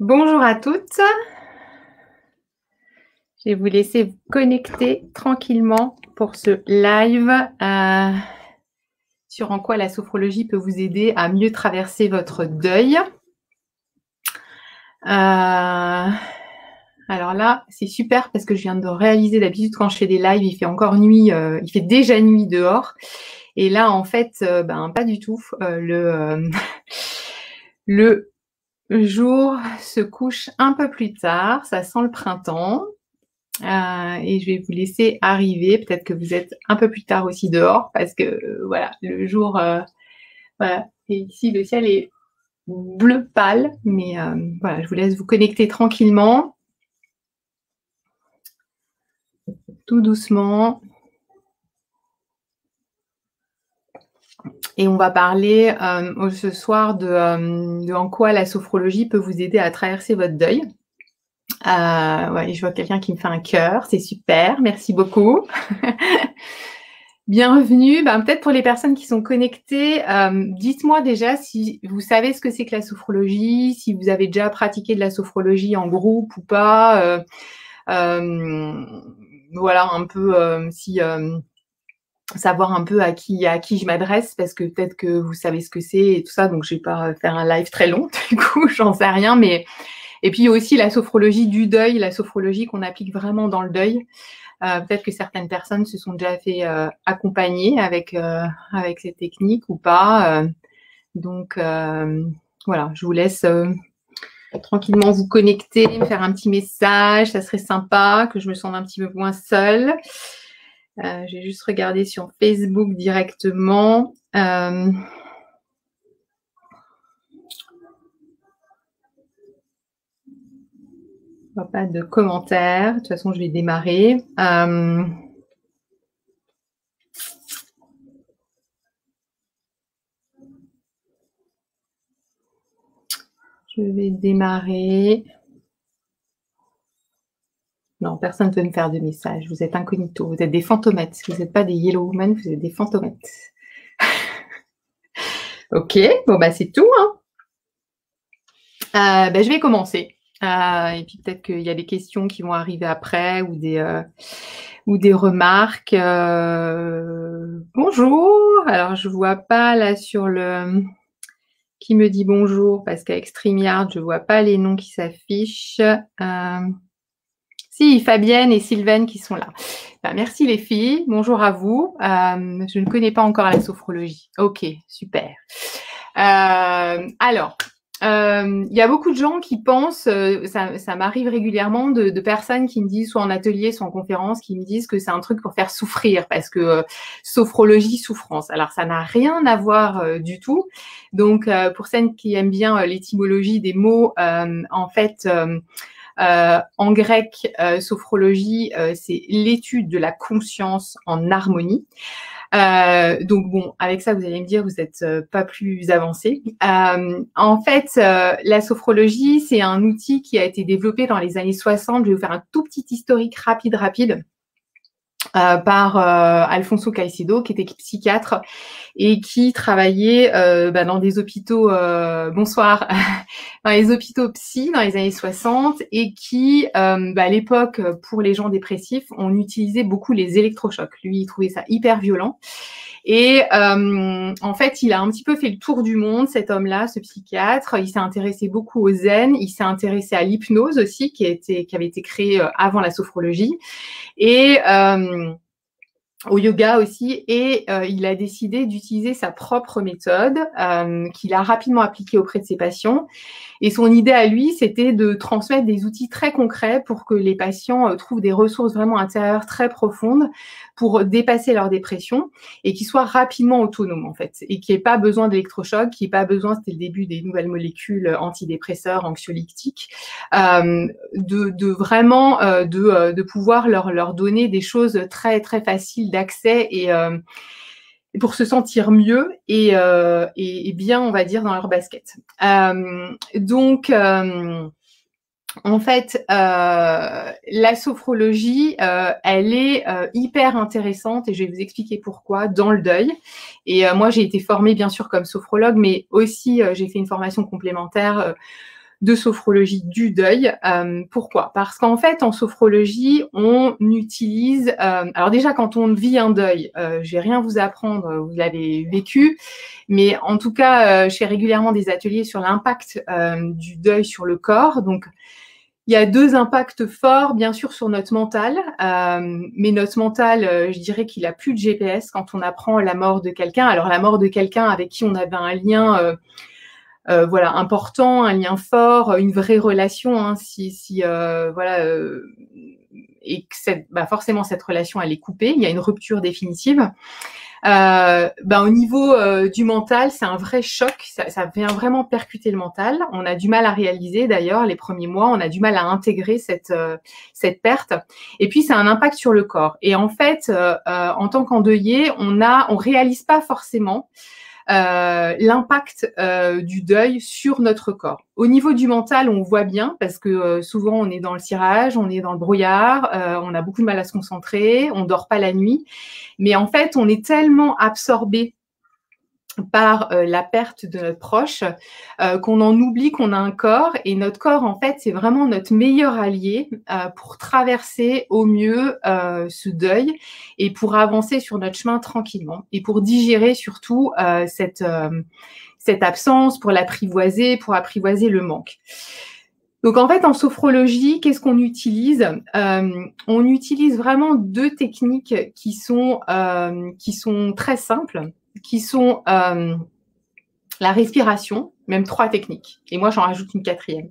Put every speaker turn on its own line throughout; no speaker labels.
Bonjour à toutes. Je vais vous laisser vous connecter tranquillement pour ce live sur en quoi la sophrologie peut vous aider à mieux traverser votre deuil. Alors là, c'est super parce que je viens de réaliser, d'habitude quand je fais des lives, il fait encore nuit, il fait déjà nuit dehors. Et là, en fait, pas du tout. Le jour se couche un peu plus tard, ça sent le printemps. Et je vais vous laisser arriver. Peut-être que vous êtes un peu plus tard aussi dehors parce que voilà, le jour, voilà. Et ici, le ciel est bleu pâle, mais voilà, je vous laisse vous connecter tranquillement, tout doucement. Et on va parler ce soir de en quoi la sophrologie peut vous aider à traverser votre deuil. Ouais, je vois quelqu'un qui me fait un cœur, c'est super, merci beaucoup. Bienvenue. Peut-être pour les personnes qui sont connectées, dites-moi déjà si vous savez ce que c'est que la sophrologie, si vous avez déjà pratiqué de la sophrologie en groupe ou pas. Voilà, un peu savoir un peu à qui je m'adresse, parce que peut-être que vous savez ce que c'est et tout ça, donc je vais pas faire un live très long, du coup, j'en sais rien, mais et puis aussi la sophrologie du deuil, la sophrologie qu'on applique vraiment dans le deuil. Peut-être que certaines personnes se sont déjà fait accompagner avec cette technique ou pas. Donc voilà, je vous laisse tranquillement vous connecter, me faire un petit message, ça serait sympa que je me sente un petit peu moins seule. Je vais juste regarder sur Facebook directement. Pas de commentaires. De toute façon, je vais démarrer. Je vais démarrer. Non, personne ne veut me faire de message. Vous êtes incognito. Vous êtes des fantomettes. Vous n'êtes pas des yellow women, vous êtes des fantomettes. Ok, bon c'est tout. Je vais commencer. Et puis peut-être qu'il y a des questions qui vont arriver après ou des remarques. Bonjour. Alors je vois pas là sur le qui me dit bonjour, parce qu'avec StreamYard je vois pas les noms qui s'affichent. Si, Fabienne et Sylvaine qui sont là. Merci les filles, bonjour à vous. Je ne connais pas encore la sophrologie. Ok, super. Alors, il y a beaucoup de gens qui pensent, ça m'arrive régulièrement de personnes qui me disent, soit en atelier, soit en conférence, qui me disent que c'est un truc pour faire souffrir, parce que sophrologie, souffrance. Alors, ça n'a rien à voir du tout. Donc, pour celles qui aiment bien l'étymologie des mots, en fait, en grec, sophrologie, c'est l'étude de la conscience en harmonie. Donc bon, avec ça, vous allez me dire, vous n'êtes pas plus avancé. En fait, la sophrologie, c'est un outil qui a été développé dans les années 60. Je vais vous faire un tout petit historique rapide. Par Alfonso Caicedo, qui était psychiatre et qui travaillait dans des hôpitaux, bonsoir, dans les hôpitaux psy dans les années 60, et qui, à l'époque, pour les gens dépressifs, on utilisait beaucoup les électrochocs. Lui, il trouvait ça hyper violent. Et en fait, il a un petit peu fait le tour du monde, cet homme-là, ce psychiatre. Il s'est intéressé beaucoup au zen, il s'est intéressé à l'hypnose aussi, qui avait été créée avant la sophrologie, et au yoga aussi, et il a décidé d'utiliser sa propre méthode qu'il a rapidement appliquée auprès de ses patients. Et son idée à lui, c'était de transmettre des outils très concrets pour que les patients trouvent des ressources vraiment intérieures très profondes pour dépasser leur dépression et qu'ils soient rapidement autonomes, en fait, et qu'il n'y ait pas besoin d'électrochocs, qu'il n'y ait pas besoin, c'était le début des nouvelles molécules antidépresseurs, anxiolytiques, de pouvoir leur donner des choses très, très faciles d'accès et pour se sentir mieux et bien, on va dire, dans leur basket. En fait, la sophrologie, elle est hyper intéressante, et je vais vous expliquer pourquoi, dans le deuil. Et moi, j'ai été formée, bien sûr, comme sophrologue, mais aussi, j'ai fait une formation complémentaire de sophrologie du deuil. Pourquoi? Parce qu'en fait, en sophrologie, on utilise... alors déjà, quand on vit un deuil, je vais rien vous apprendre, vous l'avez vécu, mais en tout cas, je fais régulièrement des ateliers sur l'impact du deuil sur le corps. Donc, il y a 2 impacts forts, bien sûr, sur notre mental. Mais notre mental, je dirais qu'il a plus de GPS quand on apprend la mort de quelqu'un. Alors, la mort de quelqu'un avec qui on avait un lien... voilà, important, un lien fort, une vraie relation, hein, voilà, et que forcément cette relation elle est coupée, il y a une rupture définitive. Au niveau du mental, c'est un vrai choc, ça vient vraiment percuter le mental. On a du mal à réaliser d'ailleurs les premiers mois, on a du mal à intégrer cette perte. Et puis c'est un impact sur le corps. Et en fait, en tant qu'endeuillé, on réalise pas forcément l'impact du deuil sur notre corps. Au niveau du mental, on voit bien parce que souvent on est dans le cirage, on est dans le brouillard, on a beaucoup de mal à se concentrer, on dort pas la nuit. Mais en fait, on est tellement absorbé par la perte de notre proche qu'on en oublie qu'on a un corps. Et notre corps, en fait, c'est vraiment notre meilleur allié pour traverser au mieux ce deuil et pour avancer sur notre chemin tranquillement et pour digérer surtout cette absence, pour l'apprivoiser, pour apprivoiser le manque. Donc, en fait, en sophrologie, qu'est-ce qu'on utilise? On utilise vraiment 2 techniques qui sont très simples, qui sont la respiration, même 3 techniques. Et moi, j'en rajoute une 4e.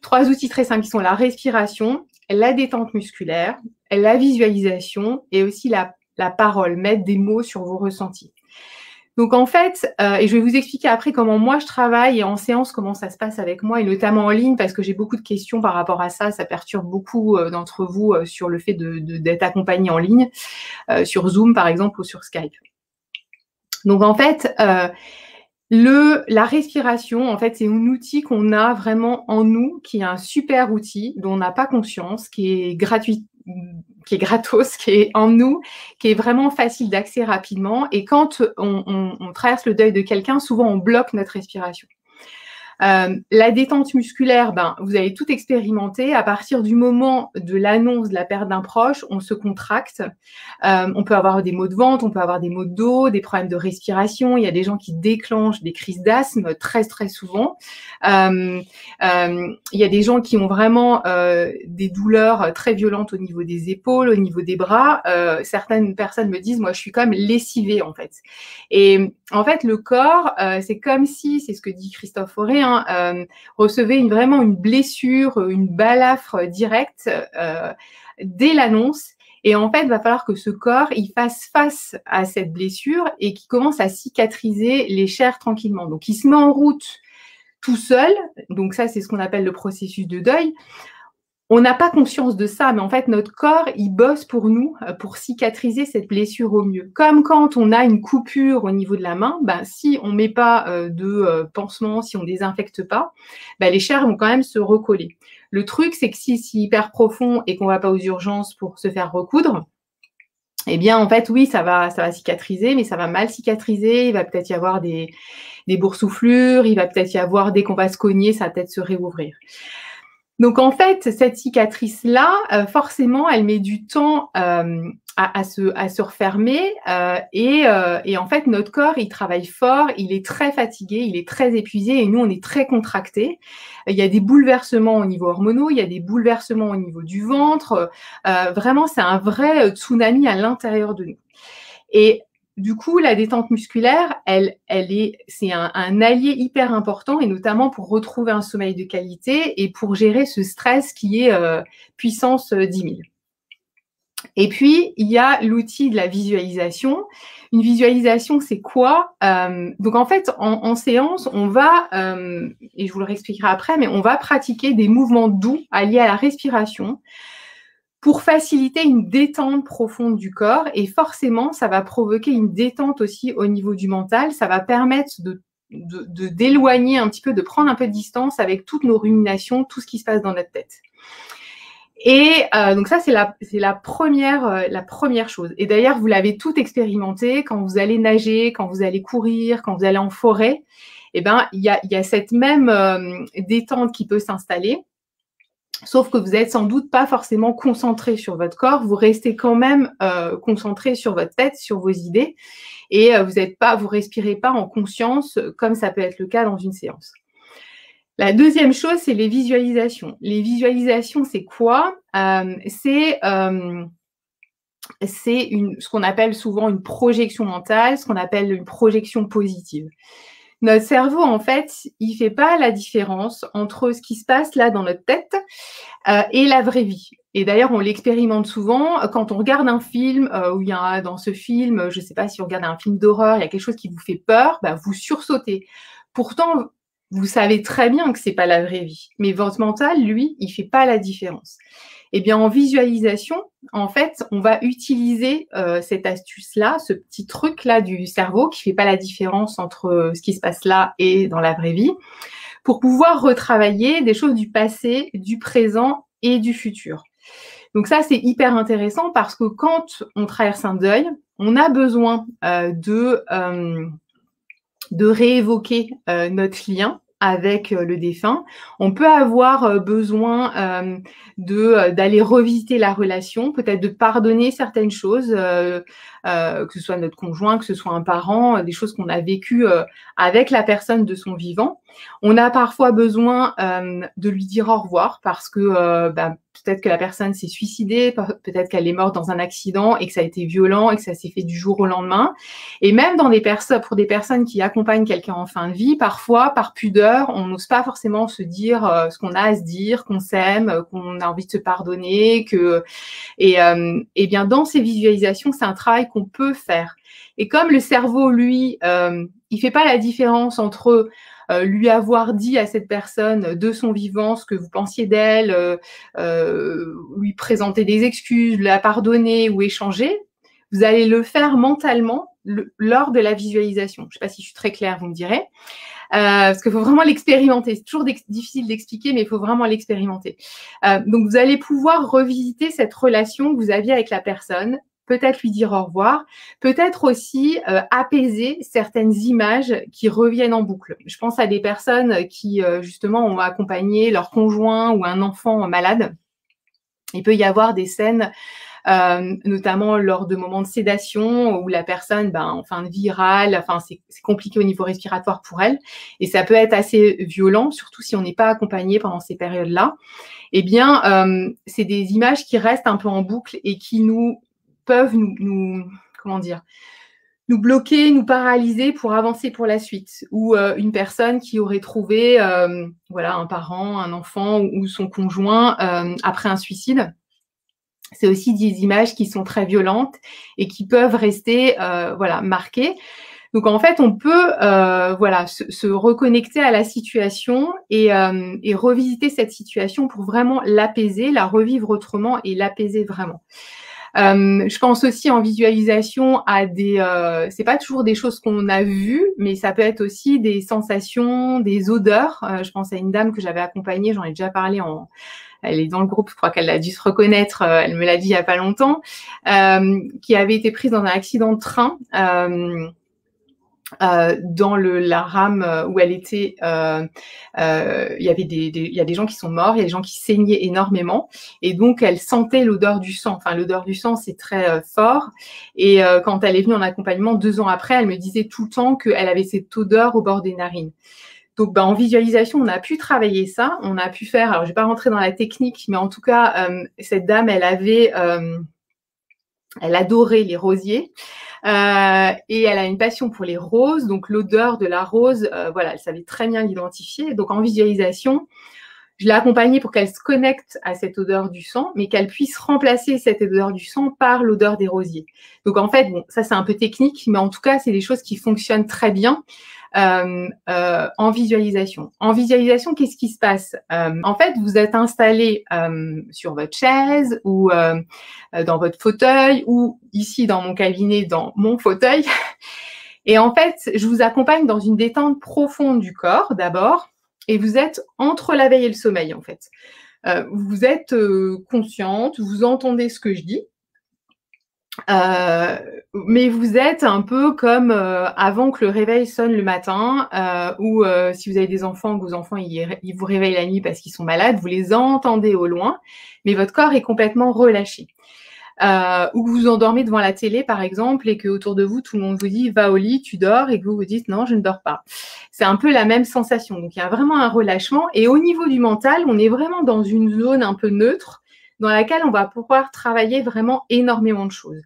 3 outils très simples qui sont la respiration, la détente musculaire, la visualisation et aussi la parole, mettre des mots sur vos ressentis. Donc en fait, et je vais vous expliquer après comment moi je travaille et en séance comment ça se passe avec moi et notamment en ligne parce que j'ai beaucoup de questions par rapport à ça. Ça perturbe beaucoup d'entre vous sur le fait d'être accompagné en ligne, sur Zoom par exemple ou sur Skype. Donc en fait, la respiration, en fait, c'est un outil qu'on a vraiment en nous, qui est un super outil dont on n'a pas conscience, qui est gratuit, qui est gratos, qui est en nous, qui est vraiment facile d'accès rapidement. Et quand on traverse le deuil de quelqu'un, souvent on bloque notre respiration. La détente musculaire, vous avez tout expérimenté. À partir du moment de l'annonce de la perte d'un proche, on se contracte. On peut avoir des maux de ventre, on peut avoir des maux de dos, des problèmes de respiration. Il y a des gens qui déclenchent des crises d'asthme très, très souvent. Il y a des gens qui ont vraiment des douleurs très violentes au niveau des épaules, au niveau des bras. Certaines personnes me disent, moi, je suis comme lessivée, en fait. Et en fait, le corps, c'est comme si, c'est ce que dit Christophe Fauré, recevait vraiment une blessure, une balafre directe dès l'annonce. Et en fait, il va falloir que ce corps, il fasse face à cette blessure et qu'il commence à cicatriser les chairs tranquillement. Donc, il se met en route tout seul. Donc ça, c'est ce qu'on appelle le processus de deuil. On n'a pas conscience de ça, mais en fait, notre corps, il bosse pour nous, pour cicatriser cette blessure au mieux. Comme quand on a une coupure au niveau de la main, si on ne met pas de pansement, si on ne désinfecte pas, les chairs vont quand même se recoller. Le truc, c'est que si c'est hyper profond et qu'on ne va pas aux urgences pour se faire recoudre, eh bien, en fait, oui, ça va cicatriser, mais ça va mal cicatriser. Il va peut-être y avoir des boursouflures, il va peut-être y avoir, dès qu'on va se cogner, ça va peut-être se réouvrir. Donc, en fait, cette cicatrice-là, forcément, elle met du temps à se refermer et en fait, notre corps, il travaille fort, il est très fatigué, il est très épuisé et nous, on est très contractés. Il y a des bouleversements au niveau hormonaux, il y a des bouleversements au niveau du ventre. Vraiment, c'est un vrai tsunami à l'intérieur de nous. Et du coup, la détente musculaire, c'est un allié hyper important et notamment pour retrouver un sommeil de qualité et pour gérer ce stress qui est puissance 10 000. Et puis, il y a l'outil de la visualisation. Une visualisation, c'est quoi? Donc, en fait, en séance, on va, et je vous le réexpliquerai après, mais on va pratiquer des mouvements doux alliés à la respiration pour faciliter une détente profonde du corps et forcément, ça va provoquer une détente aussi au niveau du mental. Ça va permettre d'éloigner un petit peu, de prendre un peu de distance avec toutes nos ruminations, tout ce qui se passe dans notre tête. Et donc ça, c'est la première chose. Et d'ailleurs, vous l'avez tout expérimenté quand vous allez nager, quand vous allez courir, quand vous allez en forêt. eh ben, il y a cette même détente qui peut s'installer. Sauf que vous n'êtes sans doute pas forcément concentré sur votre corps, vous restez quand même concentré sur votre tête, sur vos idées, et vous respirez pas en conscience comme ça peut être le cas dans une séance. La deuxième chose, c'est les visualisations. Les visualisations, c'est quoi? C'est ce qu'on appelle souvent une projection mentale, ce qu'on appelle une projection positive. Notre cerveau, en fait, il fait pas la différence entre ce qui se passe là dans notre tête et la vraie vie. Et d'ailleurs, on l'expérimente souvent quand on regarde un film où il y a dans ce film, je ne sais pas si vous regardez un film d'horreur, il y a quelque chose qui vous fait peur, bah, vous sursautez. Pourtant, vous savez très bien que c'est pas la vraie vie, mais votre mental, lui, il fait pas la différence. Eh bien, en visualisation, en fait, on va utiliser cette astuce-là, ce petit truc-là du cerveau qui fait pas la différence entre ce qui se passe là et dans la vraie vie, pour pouvoir retravailler des choses du passé, du présent et du futur. Donc ça, c'est hyper intéressant parce que quand on traverse un deuil, on a besoin de réévoquer notre lien avec le défunt. On peut avoir besoin d'aller revisiter la relation, peut-être de pardonner certaines choses, que ce soit notre conjoint, que ce soit un parent, des choses qu'on a vécues avec la personne de son vivant. On a parfois besoin de lui dire au revoir parce que peut-être que la personne s'est suicidée, peut-être qu'elle est morte dans un accident et que ça a été violent et que ça s'est fait du jour au lendemain. Et même pour des personnes qui accompagnent quelqu'un en fin de vie, parfois, par pudeur, on n'ose pas forcément se dire ce qu'on a à se dire, qu'on s'aime, qu'on a envie de se pardonner. Et bien, dans ces visualisations, c'est un travail qu'on peut faire. Et comme le cerveau, lui, il fait pas la différence entre lui avoir dit à cette personne de son vivant ce que vous pensiez d'elle, lui présenter des excuses, la pardonner ou échanger, vous allez le faire mentalement lors de la visualisation. Je ne sais pas si je suis très claire, vous me direz. Parce qu'il faut vraiment l'expérimenter. C'est toujours difficile d'expliquer, mais il faut vraiment l'expérimenter. Donc, vous allez pouvoir revisiter cette relation que vous aviez avec la personne, peut-être lui dire au revoir, peut-être aussi apaiser certaines images qui reviennent en boucle. Je pense à des personnes qui, justement, ont accompagné leur conjoint ou un enfant malade. Il peut y avoir des scènes notamment lors de moments de sédation où la personne, en fin de vie râle, enfin c'est compliqué au niveau respiratoire pour elle, et ça peut être assez violent, surtout si on n'est pas accompagné pendant ces périodes-là. Eh bien, c'est des images qui restent un peu en boucle et qui peuvent nous bloquer, nous paralyser pour avancer pour la suite. Ou une personne qui aurait trouvé un parent, un enfant ou son conjoint après un suicide. C'est aussi des images qui sont très violentes et qui peuvent rester marquées. Donc en fait, on peut se reconnecter à la situation et revisiter cette situation pour vraiment l'apaiser, la revivre autrement et l'apaiser vraiment. Je pense aussi en visualisation à c'est pas toujours des choses qu'on a vues, mais ça peut être aussi des sensations, des odeurs. Je pense à une dame que j'avais accompagnée, j'en ai déjà parlé elle est dans le groupe, je crois qu'elle a dû se reconnaître, elle me l'a dit il y a pas longtemps, qui avait été prise dans un accident de train, dans la rame où elle était, il y a des gens qui sont morts, il y a des gens qui saignaient énormément, et donc elle sentait l'odeur du sang. Enfin, l'odeur du sang, c'est très fort. Et quand elle est venue en accompagnement 2 ans après, elle me disait tout le temps qu'elle avait cette odeur au bord des narines. Donc, en visualisation, on a pu travailler ça. On a pu faire, alors je vais pas rentrer dans la technique, mais en tout cas, cette dame, elle adorait les rosiers. Et elle a une passion pour les roses, donc l'odeur de la rose, elle savait très bien l'identifier. Donc en visualisation, je l'ai accompagnée pour qu'elle se connecte à cette odeur du sang, mais qu'elle puisse remplacer cette odeur du sang par l'odeur des rosiers. Donc en fait, ça c'est un peu technique, mais en tout cas, c'est des choses qui fonctionnent très bien en visualisation. En visualisation, qu'est-ce qui se passe? En fait, vous êtes installé sur votre chaise ou dans votre fauteuil ou ici dans mon cabinet, dans mon fauteuil. Et en fait, je vous accompagne dans une détente profonde du corps d'abord, et vous êtes entre la veille et le sommeil en fait. Vous êtes consciente, vous entendez ce que je dis. Mais vous êtes un peu comme avant que le réveil sonne le matin, ou si vous avez des enfants, que vos enfants ils vous réveillent la nuit parce qu'ils sont malades, vous les entendez au loin, mais votre corps est complètement relâché. Ou que vous vous endormez devant la télé, par exemple, et que autour de vous, tout le monde vous dit « va au lit, tu dors », et que vous vous dites « non, je ne dors pas ». C'est un peu la même sensation. Donc, il y a vraiment un relâchement. Et au niveau du mental, on est vraiment dans une zone un peu neutre dans laquelle on va pouvoir travailler vraiment énormément de choses.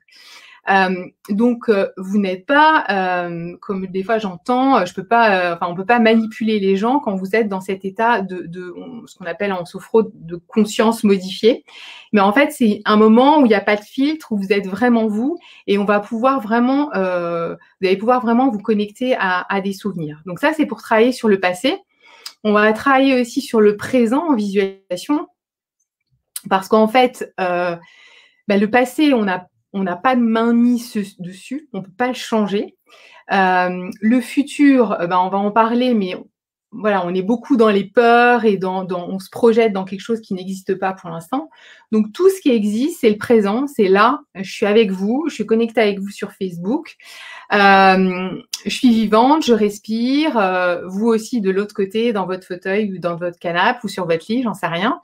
Donc, vous n'êtes pas, comme des fois j'entends, on peut pas manipuler les gens quand vous êtes dans cet état de ce qu'on appelle en sophro de conscience modifiée. Mais en fait, c'est un moment où il n'y a pas de filtre, où vous êtes vraiment vous, et on va pouvoir vraiment, vous allez pouvoir vraiment vous connecter à des souvenirs. Donc ça, c'est pour travailler sur le passé. On va travailler aussi sur le présent en visualisation, parce qu'en fait, le passé, on n'a pas de main mise dessus, on ne peut pas le changer. Le futur, on va en parler, mais voilà, on est beaucoup dans les peurs et on se projette dans quelque chose qui n'existe pas pour l'instant. Donc, tout ce qui existe, c'est le présent, c'est là. Je suis avec vous, je suis connectée avec vous sur Facebook. Je suis vivante, je respire. Vous aussi, de l'autre côté, dans votre fauteuil ou dans votre canapé ou sur votre lit, j'en sais rien.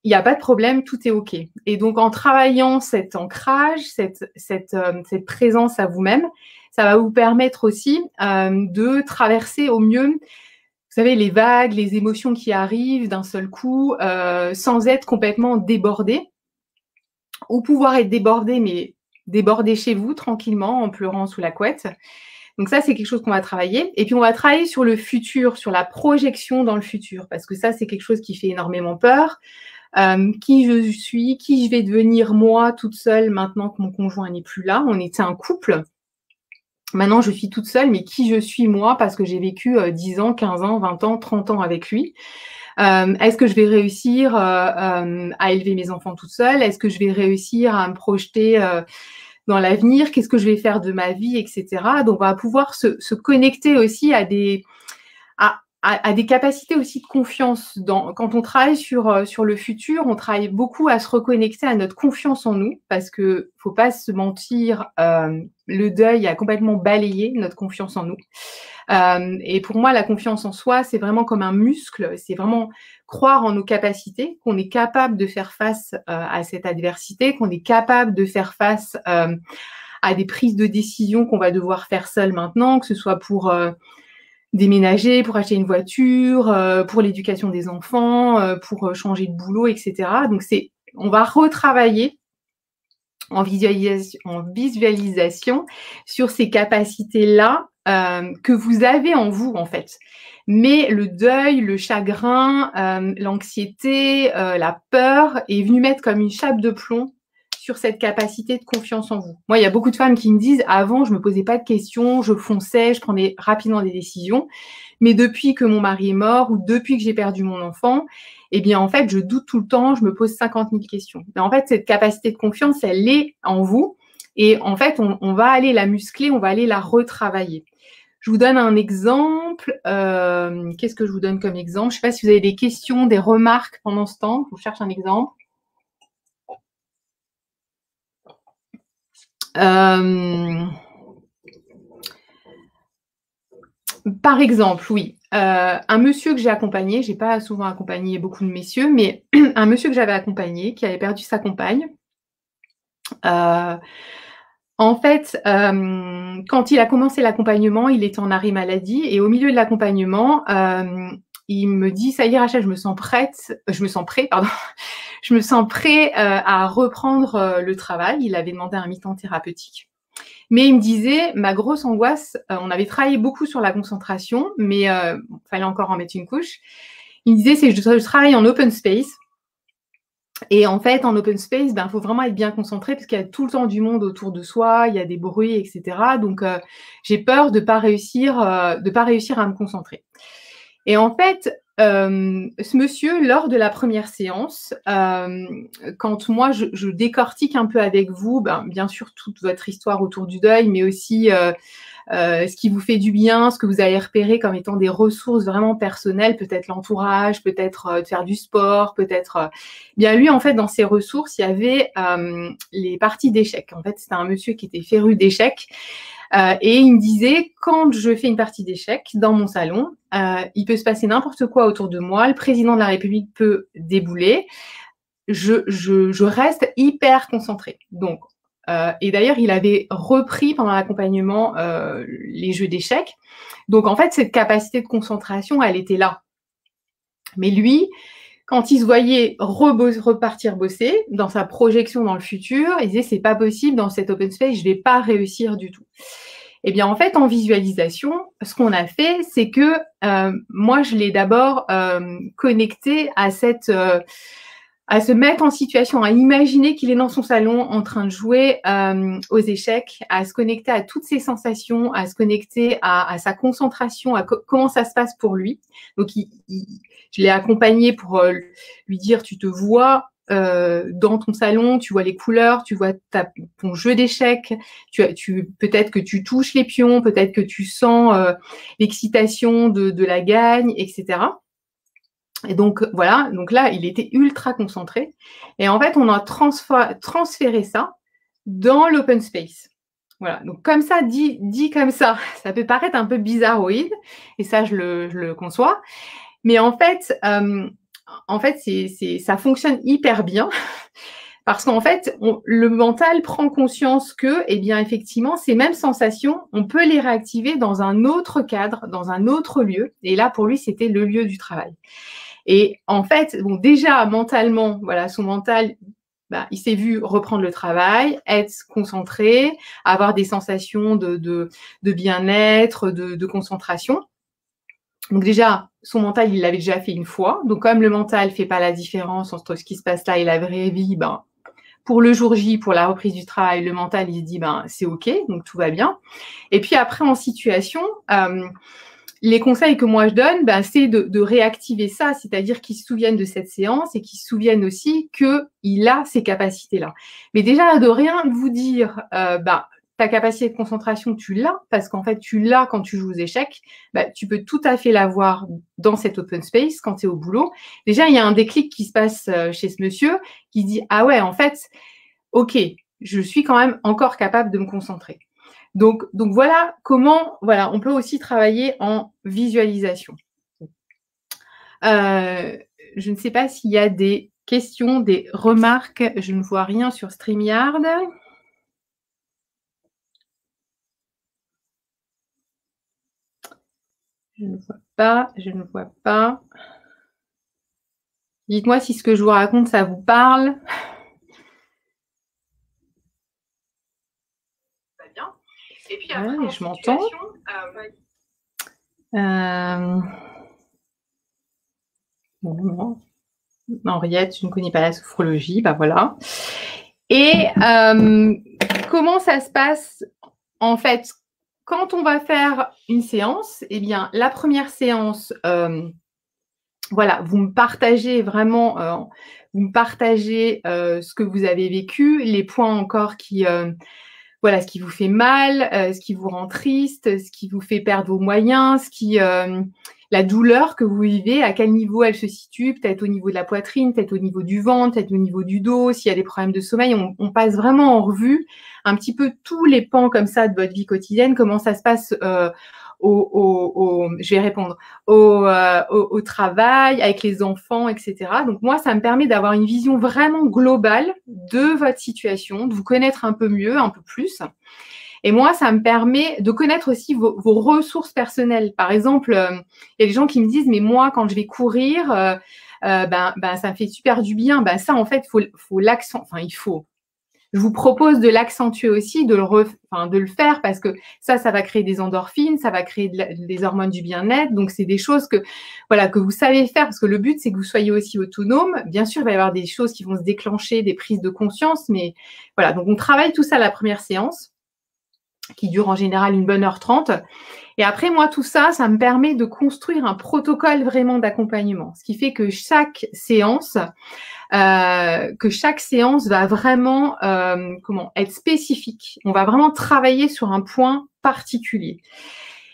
Il n'y a pas de problème, tout est OK. Et donc, en travaillant cet ancrage, cette présence à vous-même, ça va vous permettre aussi de traverser au mieux, vous savez, les vagues, les émotions qui arrivent d'un seul coup, sans être complètement débordé, ou pouvoir être débordé, mais débordé chez vous, tranquillement, en pleurant sous la couette. Donc ça, c'est quelque chose qu'on va travailler. Et puis, on va travailler sur le futur, sur la projection dans le futur, parce que ça, c'est quelque chose qui fait énormément peur. Qui je suis, qui je vais devenir moi toute seule maintenant que mon conjoint n'est plus là. On était un couple. Maintenant, je suis toute seule, mais qui je suis moi parce que j'ai vécu 10 ans, 15 ans, 20 ans, 30 ans avec lui. Est-ce que je vais réussir à élever mes enfants toute seule? Est-ce que je vais réussir à me projeter dans l'avenir? Qu'est-ce que je vais faire de ma vie, etc. Donc, on va pouvoir se connecter aussi à des capacités aussi de confiance. Quand on travaille sur le futur, on travaille beaucoup à se reconnecter à notre confiance en nous, parce que faut pas se mentir, le deuil a complètement balayé notre confiance en nous. Et pour moi, la confiance en soi, c'est vraiment comme un muscle, c'est vraiment croire en nos capacités, qu'on est capable de faire face à cette adversité, qu'on est capable de faire face à des prises de décision qu'on va devoir faire seul maintenant, que ce soit pour déménager, pour acheter une voiture, pour l'éducation des enfants, pour changer de boulot, etc. Donc, on va retravailler en visualisation sur ces capacités-là que vous avez en vous, en fait. Mais le deuil, le chagrin, l'anxiété, la peur est venu mettre comme une chape de plomb sur cette capacité de confiance en vous. Moi, il y a beaucoup de femmes qui me disent « Avant, je ne me posais pas de questions, je fonçais, je prenais rapidement des décisions. Mais depuis que mon mari est mort ou depuis que j'ai perdu mon enfant, eh bien, en fait, je doute tout le temps, je me pose 50 000 questions. » Mais en fait, cette capacité de confiance, elle est en vous. Et en fait, on va aller la muscler, on va aller la retravailler. Je vous donne un exemple. Qu'est-ce que je vous donne comme exemple? Je ne sais pas si vous avez des questions, des remarques pendant ce temps. Je vous cherche un exemple. Par exemple, oui. Un monsieur que j'ai accompagné, j'ai pas souvent accompagné beaucoup de messieurs, mais un monsieur que j'avais accompagné qui avait perdu sa compagne. En fait, quand il a commencé l'accompagnement, il était en arrêt maladie et au milieu de l'accompagnement, il me dit: «Ça y est Rachel, je me sens prêt, à reprendre le travail». Il avait demandé un mi-temps thérapeutique. Mais il me disait, ma grosse angoisse, on avait travaillé beaucoup sur la concentration, mais fallait encore en mettre une couche. Il me disait, c'est que je travaille en open space. Et en fait, en open space, faut vraiment être bien concentré parce qu'il y a tout le temps du monde autour de soi, il y a des bruits, etc. Donc, j'ai peur de pas réussir à me concentrer. Et en fait, ce monsieur, lors de la première séance, quand moi je décortique un peu avec vous, bien sûr toute votre histoire autour du deuil, mais aussi ce qui vous fait du bien, ce que vous avez repéré comme étant des ressources vraiment personnelles, peut-être l'entourage, peut-être de faire du sport, peut-être… Bien lui, en fait, dans ses ressources, il y avait les parties d'échecs. En fait, c'était un monsieur qui était féru d'échecs. Et il me disait, quand je fais une partie d'échecs dans mon salon, il peut se passer n'importe quoi autour de moi, le président de la République peut débouler, je reste hyper concentrée. Donc, et d'ailleurs, il avait repris pendant l'accompagnement les jeux d'échecs. Donc, en fait, cette capacité de concentration, elle était là. Mais lui, quand il se voyait repartir bosser dans sa projection dans le futur, il disait c'est pas possible dans cet open space, je vais pas réussir du tout. Eh bien, en fait, en visualisation, ce qu'on a fait, c'est que moi, je l'ai d'abord connecté à à se mettre en situation, à imaginer qu'il est dans son salon en train de jouer aux échecs, à se connecter à toutes ses sensations, à se connecter à sa concentration, à comment ça se passe pour lui. Donc, je l'ai accompagné pour lui dire, tu te vois dans ton salon, tu vois les couleurs, tu vois ton jeu d'échecs, peut-être que tu touches les pions, peut-être que tu sens l'excitation de la gagne, etc. Et donc, voilà, donc là, il était ultra concentré. Et en fait, on a transféré ça dans l'open space. Voilà, donc comme ça, dit comme ça peut paraître un peu bizarroïde, et ça, je le conçois. Mais en fait, ça fonctionne hyper bien parce qu'en fait, le mental prend conscience que, eh bien, effectivement, ces mêmes sensations, on peut les réactiver dans un autre cadre, dans un autre lieu. Et là, pour lui, c'était le lieu du travail. Et en fait, bon, déjà, mentalement, voilà, son mental, il s'est vu reprendre le travail, être concentré, avoir des sensations de bien-être, de concentration. Donc déjà, son mental, il l'avait déjà fait une fois. Donc comme le mental ne fait pas la différence entre ce qui se passe là et la vraie vie, pour le jour J, pour la reprise du travail, le mental, il se dit, c'est OK, donc tout va bien. Et puis après, en situation, les conseils que moi je donne, c'est de réactiver ça, c'est-à-dire qu'ils se souviennent de cette séance et qu'ils se souviennent aussi qu'il a ces capacités-là. Mais déjà, de rien vous dire, ta capacité de concentration, tu l'as, parce qu'en fait, tu l'as quand tu joues aux échecs, tu peux tout à fait l'avoir dans cet open space quand tu es au boulot. Déjà, il y a un déclic qui se passe chez ce monsieur qui dit, ah ouais, en fait, OK, je suis quand même encore capable de me concentrer. Donc voilà comment, on peut aussi travailler en visualisation. Je ne sais pas s'il y a des questions, des remarques. Je ne vois rien sur StreamYard. Je ne vois pas. Dites-moi si ce que je vous raconte, ça vous parle. Bien. Et puis après, je m'entends. Henriette, je ne connais pas la sophrologie, voilà. Et comment ça se passe en fait quand on va faire une séance? Eh bien, la première séance, vous me partagez vraiment, ce que vous avez vécu, les points encore qui, ce qui vous fait mal, ce qui vous rend triste, ce qui vous fait perdre vos moyens, la douleur que vous vivez, à quel niveau elle se situe, peut-être au niveau de la poitrine, peut-être au niveau du ventre, peut-être au niveau du dos, s'il y a des problèmes de sommeil. On passe vraiment en revue un petit peu tous les pans comme ça de votre vie quotidienne, comment ça se passe je vais répondre, au travail, avec les enfants, etc. Donc moi, ça me permet d'avoir une vision vraiment globale de votre situation, de vous connaître un peu mieux, un peu plus. Et moi, ça me permet de connaître aussi vos ressources personnelles. Par exemple, il y a des gens qui me disent, mais moi, quand je vais courir, ça me fait super du bien. Ça, en fait, je vous propose de l'accentuer aussi, de le faire parce que ça va créer des endorphines, ça va créer des hormones du bien-être. Donc, c'est des choses que vous savez faire parce que le but, c'est que vous soyez aussi autonome. Bien sûr, il va y avoir des choses qui vont se déclencher, des prises de conscience, mais voilà. Donc, on travaille tout ça à la première séance qui dure en général une bonne heure 30. Et après, moi, tout ça, ça me permet de construire un protocole vraiment d'accompagnement. Ce qui fait que chaque séance va vraiment être spécifique. On va vraiment travailler sur un point particulier.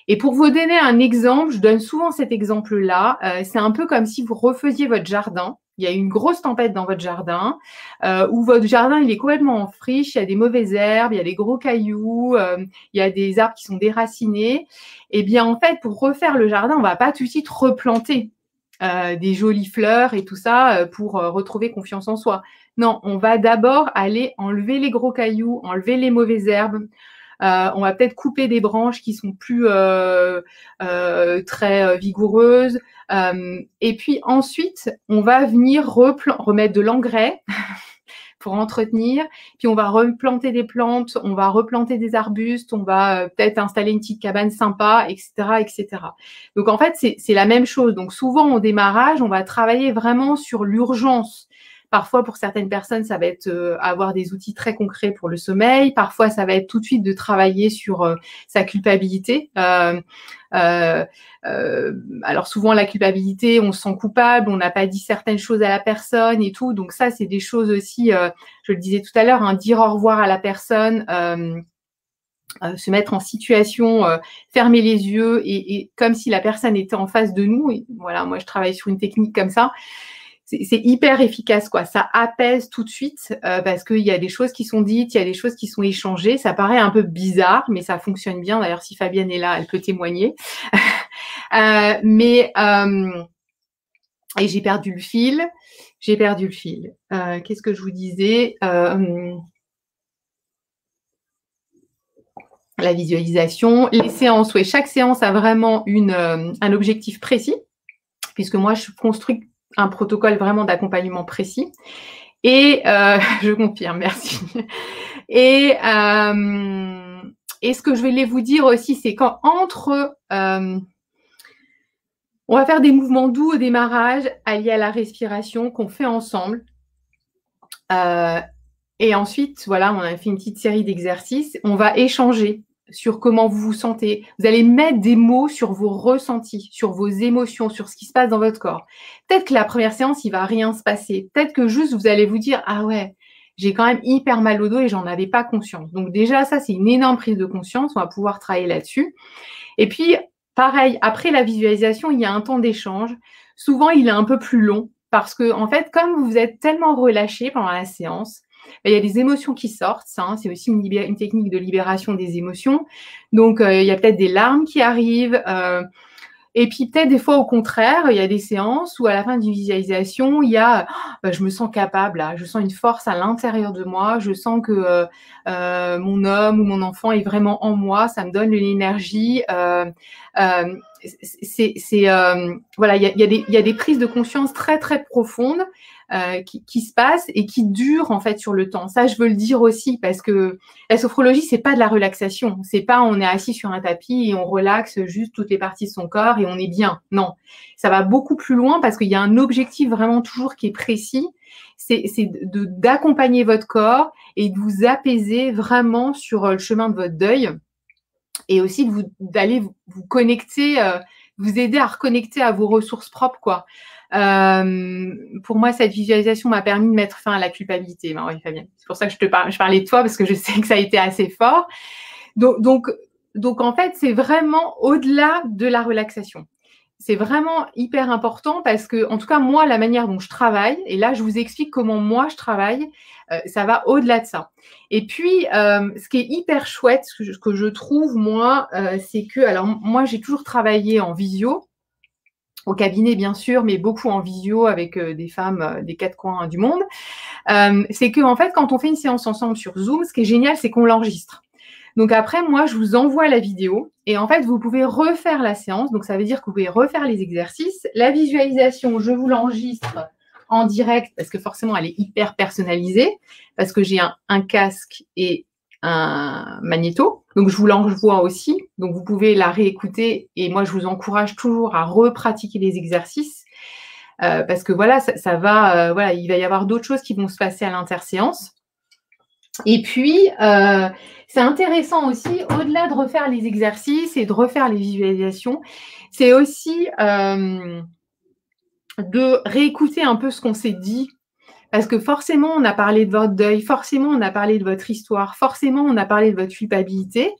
Et pour vous donner un exemple, je donne souvent cet exemple-là, c'est un peu comme si vous refaisiez votre jardin. Il y a une grosse tempête dans votre jardin, où votre jardin il est complètement en friche, il y a des mauvaises herbes, il y a des gros cailloux, il y a des arbres qui sont déracinés. Eh bien, en fait, pour refaire le jardin, on va pas tout de suite replanter des jolies fleurs et tout ça pour retrouver confiance en soi. Non, on va d'abord aller enlever les gros cailloux, enlever les mauvaises herbes. On va peut-être couper des branches qui sont plus très vigoureuses. Et puis ensuite, on va venir remettre de l'engrais pour entretenir. Puis on va replanter des plantes, on va replanter des arbustes, on va peut-être installer une petite cabane sympa, etc., etc. Donc en fait, c'est la même chose. Donc souvent au démarrage, on va travailler vraiment sur l'urgence. Parfois, pour certaines personnes, ça va être avoir des outils très concrets pour le sommeil. Parfois, ça va être tout de suite de travailler sur sa culpabilité. Alors souvent, la culpabilité, on se sent coupable, on n'a pas dit certaines choses à la personne et tout. Donc ça, c'est des choses aussi, je le disais tout à l'heure, hein, dire au revoir à la personne, se mettre en situation, fermer les yeux et comme si la personne était en face de nous. Et voilà, moi, je travaille sur une technique comme ça. C'est hyper efficace, quoi. Ça apaise tout de suite parce qu'il y a des choses qui sont dites, il y a des choses qui sont échangées. Ça paraît un peu bizarre, mais ça fonctionne bien. D'ailleurs, si Fabienne est là, elle peut témoigner. Et j'ai perdu le fil. Qu'est-ce que je vous disais la visualisation, les séances. Oui, chaque séance a vraiment un objectif précis, puisque moi, je construis un protocole vraiment d'accompagnement précis. Et je confirme, merci. Et ce que je voulais vous dire aussi, c'est qu'entre on va faire des mouvements doux au démarrage, alliés à la respiration, qu'on fait ensemble. Et ensuite, voilà, on a fait une petite série d'exercices. On va échanger sur comment vous vous sentez. Vous allez mettre des mots sur vos ressentis, sur vos émotions, sur ce qui se passe dans votre corps. Peut-être que la première séance, il va rien se passer. Peut-être que juste, vous allez vous dire, ah ouais, j'ai quand même hyper mal au dos et j'en avais pas conscience. Donc déjà, ça, c'est une énorme prise de conscience. On va pouvoir travailler là-dessus. Et puis, pareil, après la visualisation, il y a un temps d'échange. Souvent, il est un peu plus long parce que, en fait, comme vous êtes tellement relâché pendant la séance, il y a des émotions qui sortent, ça, hein, c'est aussi une technique de libération des émotions. Donc, il y a peut-être des larmes qui arrivent. Et puis, peut-être des fois, au contraire, il y a des séances où à la fin d'une visualisation, il y a je me sens capable, là, je sens une force à l'intérieur de moi, je sens que mon homme ou mon enfant est vraiment en moi, ça me donne de l'énergie. Voilà, il y a des prises de conscience très, très profondes qui se passent et qui durent en fait sur le temps. Ça, je veux le dire aussi parce que la sophrologie, c'est pas de la relaxation. C'est pas on est assis sur un tapis et on relaxe juste toutes les parties de son corps et on est bien. Non, ça va beaucoup plus loin parce qu'il y a un objectif vraiment toujours qui est précis. C'est d'accompagner votre corps et de vous apaiser vraiment sur le chemin de votre deuil et aussi d'aller vous connecter, vous aider à reconnecter à vos ressources propres, quoi. Pour moi, cette visualisation m'a permis de mettre fin à la culpabilité, Marie Fabienne. C'est pour ça que je parlais de toi parce que je sais que ça a été assez fort. Donc en fait, c'est vraiment au-delà de la relaxation. C'est vraiment hyper important parce que, en tout cas, moi, la manière dont je travaille, et là, je vous explique comment moi je travaille, ça va au-delà de ça. Et puis, ce qui est hyper chouette, ce que je trouve, moi, c'est que, alors, moi, j'ai toujours travaillé en visio, au cabinet, bien sûr, mais beaucoup en visio avec des femmes des quatre coins du monde. C'est que, en fait, quand on fait une séance ensemble sur Zoom, ce qui est génial, c'est qu'on l'enregistre. Donc après, moi, je vous envoie la vidéo et en fait, vous pouvez refaire la séance. Donc, ça veut dire que vous pouvez refaire les exercices. La visualisation, je vous l'enregistre en direct parce que forcément, elle est hyper personnalisée parce que j'ai un casque et un magnéto. Donc, je vous l'envoie aussi. Donc, vous pouvez la réécouter et moi, je vous encourage toujours à repratiquer les exercices parce que voilà, ça va, voilà, il va y avoir d'autres choses qui vont se passer à l'interséance. Et puis, c'est intéressant aussi, au-delà de refaire les exercices et de refaire les visualisations, c'est aussi de réécouter un peu ce qu'on s'est dit. Parce que forcément, on a parlé de votre deuil, forcément, on a parlé de votre histoire, forcément, on a parlé de votre culpabilité.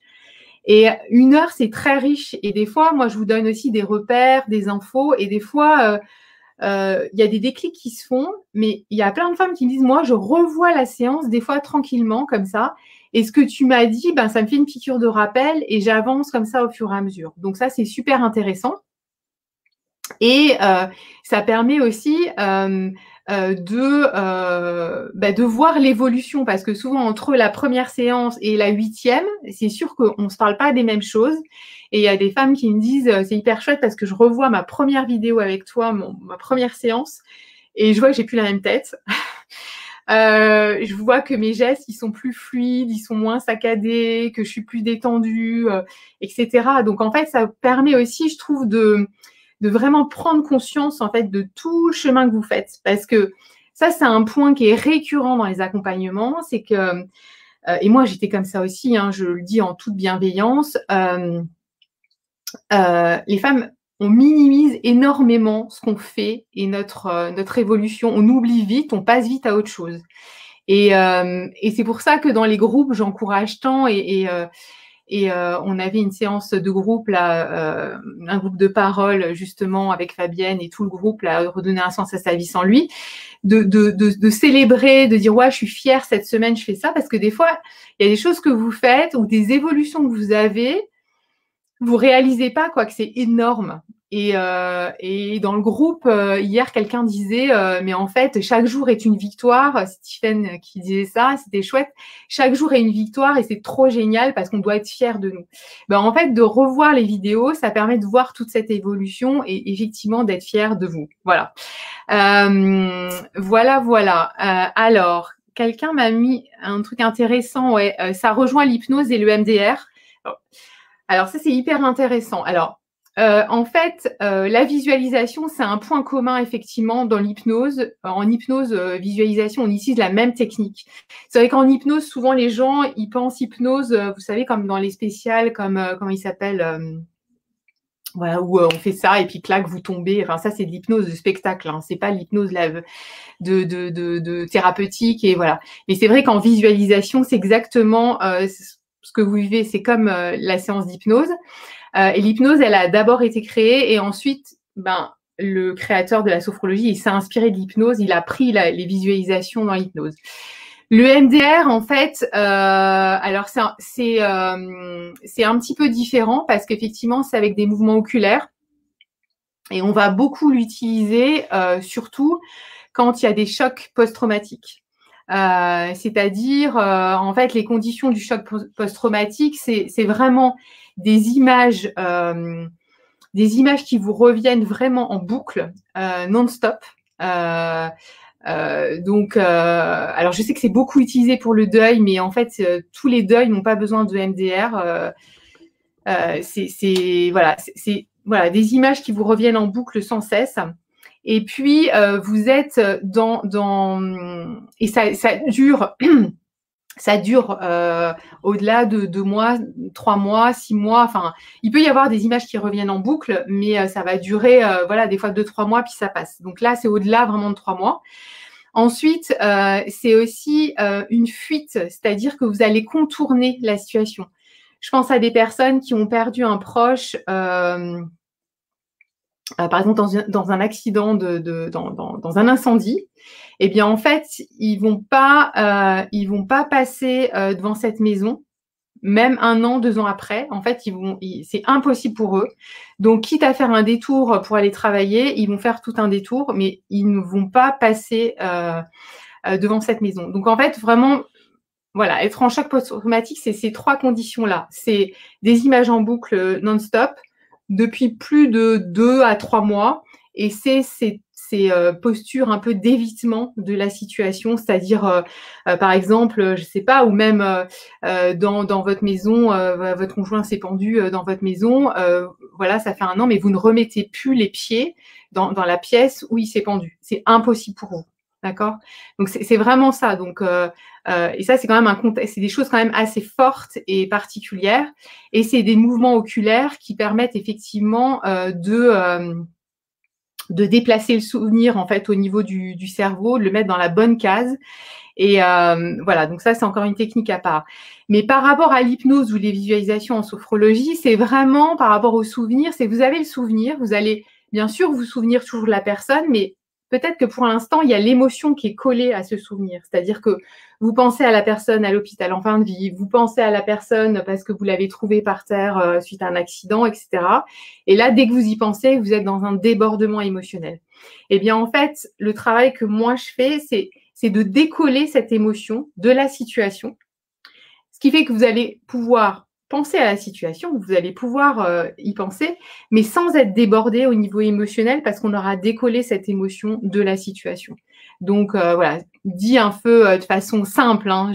Et 1 heure, c'est très riche. Et des fois, moi, je vous donne aussi des repères, des infos. Et des fois, il y a des déclics qui se font. Mais il y a plein de femmes qui me disent, moi, je revois la séance, des fois tranquillement, comme ça. Et ce que tu m'as dit, ben, ça me fait une piqûre de rappel et j'avance comme ça au fur et à mesure. Donc ça, c'est super intéressant. Et ça permet aussi de voir l'évolution, parce que souvent entre la première séance et la 8e, c'est sûr qu'on ne se parle pas des mêmes choses. Et il y a des femmes qui me disent c'est hyper chouette parce que je revois ma première vidéo avec toi, ma première séance, et je vois que j'ai plus la même tête. Je vois que mes gestes, ils sont plus fluides, ils sont moins saccadés, que je suis plus détendue, etc. Donc en fait, ça permet aussi, je trouve, de vraiment prendre conscience en fait de tout le chemin que vous faites, parce que ça, c'est un point qui est récurrent dans les accompagnements, c'est que et moi j'étais comme ça aussi, hein, je le dis en toute bienveillance, les femmes, on minimise énormément ce qu'on fait et notre évolution, on oublie vite, on passe vite à autre chose. Et c'est pour ça que dans les groupes, j'encourage tant, et on avait une séance de groupe là, un groupe de parole justement avec Fabienne et tout le groupe là, redonner un sens à sa vie sans lui, de célébrer, de dire ouais, je suis fière cette semaine, je fais ça, parce que des fois il y a des choses que vous faites ou des évolutions que vous avez, vous réalisez pas quoi, que c'est énorme. Et dans le groupe hier, quelqu'un disait mais en fait chaque jour est une victoire. Stephen qui disait ça, c'était chouette. Chaque jour est une victoire et c'est trop génial parce qu'on doit être fiers de nous. Ben, en fait, de revoir les vidéos, ça permet de voir toute cette évolution et effectivement d'être fier de vous. Voilà. Voilà. Alors, quelqu'un m'a mis un truc intéressant. Ouais, ça rejoint l'hypnose et le MDR. Alors ça, c'est hyper intéressant. Alors, en fait, la visualisation, c'est un point commun effectivement dans l'hypnose. En hypnose, visualisation, on utilise la même technique. C'est vrai qu'en hypnose, souvent les gens, ils pensent hypnose, vous savez, comme dans les spéciales, comme comment il s'appelle, voilà, où on fait ça et puis clac, vous tombez. Enfin, ça, c'est de l'hypnose de spectacle. Hein. C'est pas l'hypnose de thérapeutique, et voilà. Mais c'est vrai qu'en visualisation, c'est exactement ce que vous vivez. C'est comme la séance d'hypnose. Et l'hypnose, elle a d'abord été créée et ensuite, le créateur de la sophrologie, il s'est inspiré de l'hypnose, il a pris les visualisations dans l'hypnose. Le MDR, en fait, alors c'est un petit peu différent parce qu'effectivement, c'est avec des mouvements oculaires et on va beaucoup l'utiliser, surtout quand il y a des chocs post-traumatiques. C'est-à-dire, en fait, les conditions du choc post-traumatique, c'est vraiment des images qui vous reviennent vraiment en boucle, non-stop. Donc, alors je sais que c'est beaucoup utilisé pour le deuil, mais en fait, tous les deuils n'ont pas besoin de MDR. C'est voilà, des images qui vous reviennent en boucle sans cesse. Et puis, vous êtes dans et ça dure. Ça dure au-delà de 2 mois, 3 mois, 6 mois. Enfin, il peut y avoir des images qui reviennent en boucle, mais ça va durer, voilà, des fois 2-3 mois, puis ça passe. Donc là, c'est au-delà vraiment de 3 mois. Ensuite, c'est aussi une fuite, c'est-à-dire que vous allez contourner la situation. Je pense à des personnes qui ont perdu un proche, par exemple dans un accident, dans un incendie. Eh bien, en fait, ils vont pas passer devant cette maison, même 1 an, 2 ans après. En fait, c'est impossible pour eux. Donc, quitte à faire un détour pour aller travailler, ils vont faire tout un détour, mais ils ne vont pas passer devant cette maison. Donc, en fait, vraiment, voilà, être en choc post-traumatique, c'est ces 3 conditions-là. C'est des images en boucle non-stop depuis plus de 2 à 3 mois, et c'est ces postures un peu d'évitement de la situation, c'est-à-dire, par exemple, je sais pas, ou même dans votre maison, votre conjoint s'est pendu dans votre maison, voilà, ça fait 1 an, mais vous ne remettez plus les pieds dans la pièce où il s'est pendu. C'est impossible pour vous, d'accord? Donc, c'est vraiment ça. Donc, et ça, c'est quand même c'est des choses quand même assez fortes et particulières, et c'est des mouvements oculaires qui permettent effectivement de déplacer le souvenir en fait au niveau du cerveau, de le mettre dans la bonne case. Et voilà, donc ça, c'est encore une technique à part. Mais par rapport à l'hypnose ou les visualisations en sophrologie, c'est vraiment par rapport au souvenir, c'est que vous avez le souvenir, vous allez bien sûr vous souvenir toujours de la personne, mais peut-être que pour l'instant, il y a l'émotion qui est collée à ce souvenir. C'est-à-dire que vous pensez à la personne à l'hôpital en fin de vie, vous pensez à la personne parce que vous l'avez trouvée par terre suite à un accident, etc. Et là, dès que vous y pensez, vous êtes dans un débordement émotionnel. Eh bien, en fait, le travail que moi je fais, c'est de décoller cette émotion de la situation, ce qui fait que vous allez pouvoir penser à la situation, vous allez pouvoir y penser, mais sans être débordé au niveau émotionnel parce qu'on aura décollé cette émotion de la situation. Donc voilà, dit un peu de façon simple, hein,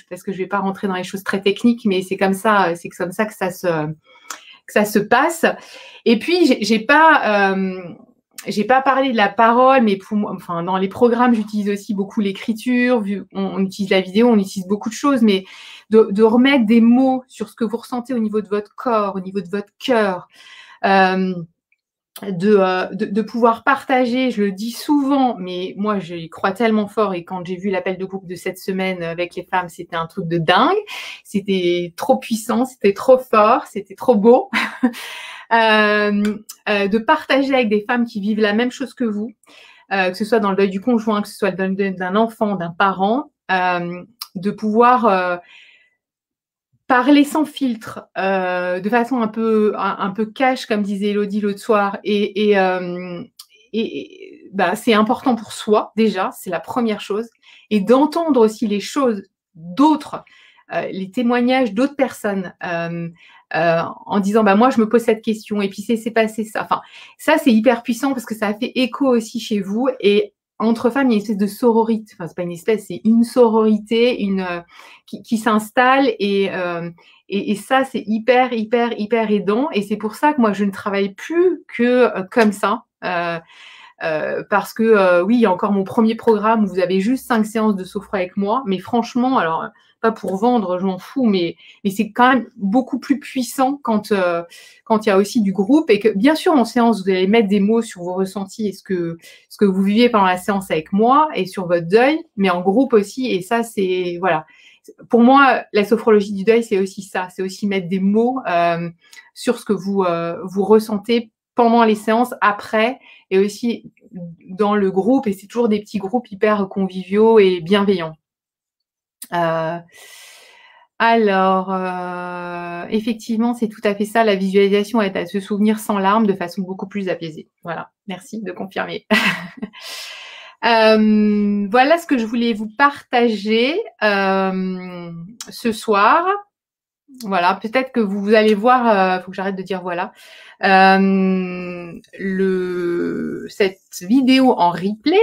parce que je ne vais pas rentrer dans les choses très techniques, mais c'est comme ça que ça se passe. Et puis j'ai pas parlé de la parole, mais pour moi, enfin, dans les programmes, j'utilise aussi beaucoup l'écriture. Vu on utilise la vidéo, on utilise beaucoup de choses, mais de remettre des mots sur ce que vous ressentez au niveau de votre corps, au niveau de votre cœur, de pouvoir partager. Je le dis souvent, mais moi, j'y crois tellement fort. Et quand j'ai vu l'appel de groupe de cette semaine avec les femmes, c'était un truc de dingue. C'était trop puissant, c'était trop fort, c'était trop beau. De partager avec des femmes qui vivent la même chose que vous, que ce soit dans le deuil du conjoint, que ce soit dans le deuil d'un enfant, d'un parent, de pouvoir parler sans filtre, de façon un peu cash, comme disait Elodie l'autre soir, et bah, c'est important pour soi déjà, c'est la première chose, et d'entendre aussi les choses d'autres, les témoignages d'autres personnes, en disant bah moi je me pose cette question et puis c'est passé ça. Enfin ça c'est hyper puissant parce que ça a fait écho aussi chez vous, et entre femmes il y a une espèce de sororité. Enfin c'est pas une espèce, c'est une sororité, qui s'installe, et ça c'est hyper aidant, et c'est pour ça que moi je ne travaille plus que comme ça. Parce que oui, il y a encore mon premier programme où vous avez juste 5 séances de sophro avec moi, mais franchement, alors pas pour vendre, je m'en fous, mais c'est quand même beaucoup plus puissant quand il y a aussi du groupe, et que bien sûr en séance vous allez mettre des mots sur vos ressentis et ce que vous vivez pendant la séance avec moi et sur votre deuil, mais en groupe aussi, et ça c'est voilà. Pour moi, la sophrologie du deuil, c'est aussi ça, c'est aussi mettre des mots sur ce que vous ressentez pendant les séances, après, et aussi dans le groupe, et c'est toujours des petits groupes hyper conviviaux et bienveillants. Alors, effectivement, c'est tout à fait ça, la visualisation est à se souvenir sans larmes de façon beaucoup plus apaisée. Voilà, merci de confirmer. Voilà ce que je voulais vous partager ce soir. Voilà, peut-être que vous allez voir, faut que j'arrête de dire voilà, cette vidéo en replay.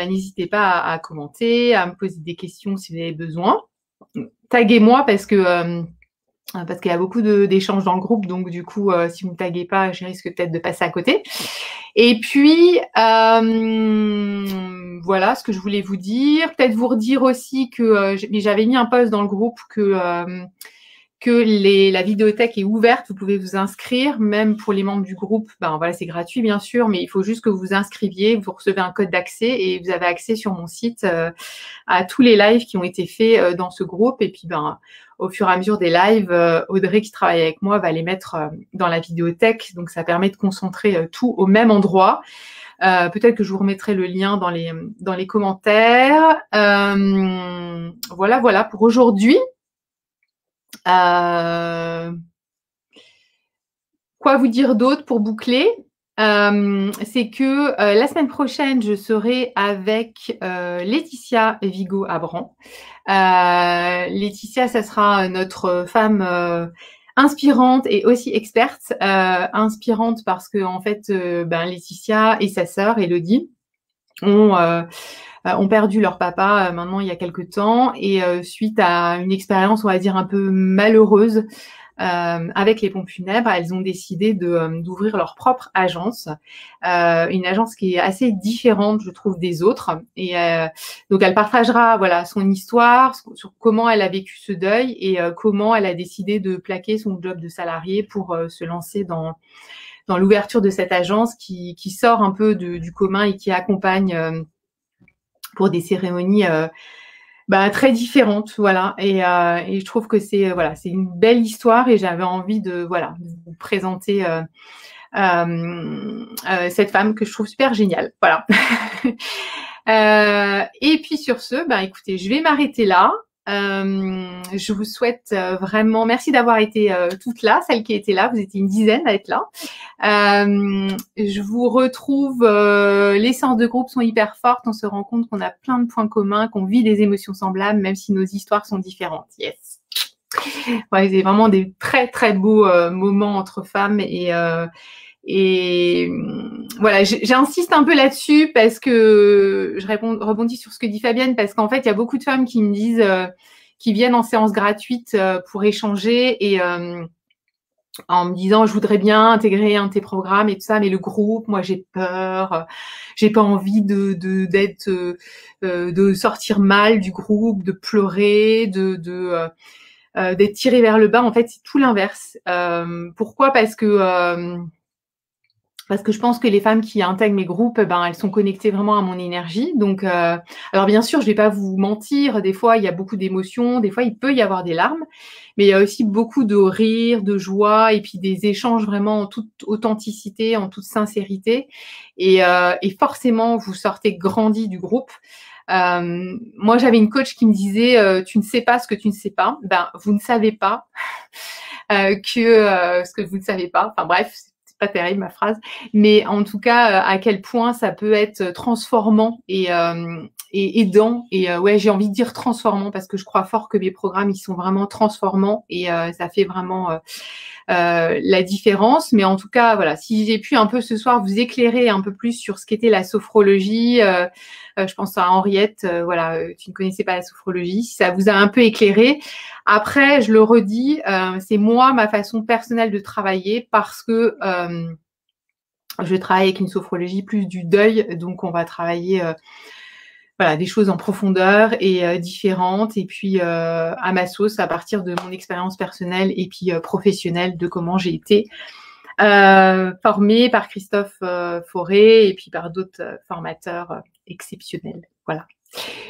N'hésitez pas à commenter, à me poser des questions si vous avez besoin. Taguez-moi parce qu'il y a beaucoup d'échanges dans le groupe, donc du coup, si vous ne me taguez pas, je risque peut-être de passer à côté. Et puis, voilà ce que je voulais vous dire. Peut-être vous redire aussi que j'avais mis un post dans le groupe que la vidéothèque est ouverte, vous pouvez vous inscrire, même pour les membres du groupe. Ben voilà, c'est gratuit bien sûr, mais il faut juste que vous vous inscriviez, vous recevez un code d'accès et vous avez accès sur mon site à tous les lives qui ont été faits dans ce groupe. Et puis au fur et à mesure des lives, Audrey qui travaille avec moi va les mettre dans la vidéothèque, donc ça permet de concentrer tout au même endroit. Peut-être que je vous remettrai le lien dans les commentaires. Voilà pour aujourd'hui. Quoi vous dire d'autre pour boucler? C'est que la semaine prochaine, je serai avec Laetitia Vigo-Abran. Laetitia, ça sera notre femme inspirante et aussi experte. Inspirante parce que en fait, Laetitia et sa sœur Elodie ont perdu leur papa maintenant il y a quelque temps, et suite à une expérience, on va dire, un peu malheureuse avec les pompes funèbres, elles ont décidé d'ouvrir leur propre agence, une agence qui est assez différente, je trouve, des autres. Et donc elle partagera son histoire sur comment elle a vécu ce deuil et comment elle a décidé de plaquer son job de salarié pour se lancer dans l'ouverture de cette agence qui sort un peu du commun et qui accompagne pour des cérémonies très différentes, voilà. Et je trouve que c'est c'est une belle histoire et j'avais envie de vous présenter cette femme que je trouve super géniale, voilà. Et puis sur ce, écoutez, je vais m'arrêter là. Je vous souhaite vraiment, merci d'avoir été toutes là, celles qui étaient là, vous étiez une dizaine à être là. Je vous retrouve, les séances de groupe sont hyper fortes, on se rend compte qu'on a plein de points communs, qu'on vit des émotions semblables, même si nos histoires sont différentes. Yes. Ouais, c'est vraiment des très très beaux moments entre femmes et voilà, j'insiste un peu là-dessus parce que je rebondis sur ce que dit Fabienne, parce qu'en fait, il y a beaucoup de femmes qui me disent, qui viennent en séance gratuite pour échanger et en me disant, je voudrais bien intégrer un de tes programmes et tout ça, mais le groupe, moi, j'ai peur, j'ai pas envie de sortir mal du groupe, de pleurer, d'être tirée vers le bas. En fait, c'est tout l'inverse. Pourquoi ? Parce que je pense que les femmes qui intègrent mes groupes, elles sont connectées vraiment à mon énergie. Donc, alors bien sûr, je vais pas vous mentir. Des fois, il y a beaucoup d'émotions. Des fois, il peut y avoir des larmes. Mais il y a aussi beaucoup de rire, de joie, et puis des échanges vraiment en toute authenticité, en toute sincérité. Et forcément, vous sortez grandi du groupe. Moi, j'avais une coach qui me disait, tu ne sais pas ce que tu ne sais pas. Vous ne savez pas ce que vous ne savez pas. Enfin bref. Pas terrible ma phrase, mais en tout cas à quel point ça peut être transformant et aidant et ouais, j'ai envie de dire transformant parce que je crois fort que mes programmes ils sont vraiment transformants et ça fait vraiment la différence. Mais en tout cas voilà, si j'ai pu un peu ce soir vous éclairer un peu plus sur ce qu'était la sophrologie, je pense à Henriette, tu ne connaissais pas la sophrologie, si ça vous a un peu éclairé. Après, je le redis, c'est moi, ma façon personnelle de travailler parce que je travaille avec une sophrologie plus du deuil, donc on va travailler des choses en profondeur et différentes, et puis à ma sauce, à partir de mon expérience personnelle et puis professionnelle de comment j'ai été formée par Christophe Fauré et puis par d'autres formateurs exceptionnels. Voilà.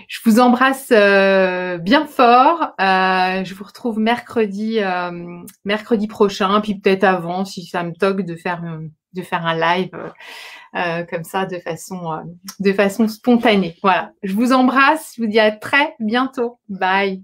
Je vous embrasse bien fort. Je vous retrouve mercredi prochain, puis peut-être avant si ça me toque de faire un live comme ça de façon spontanée. Voilà. Je vous embrasse. Je vous dis à très bientôt. Bye.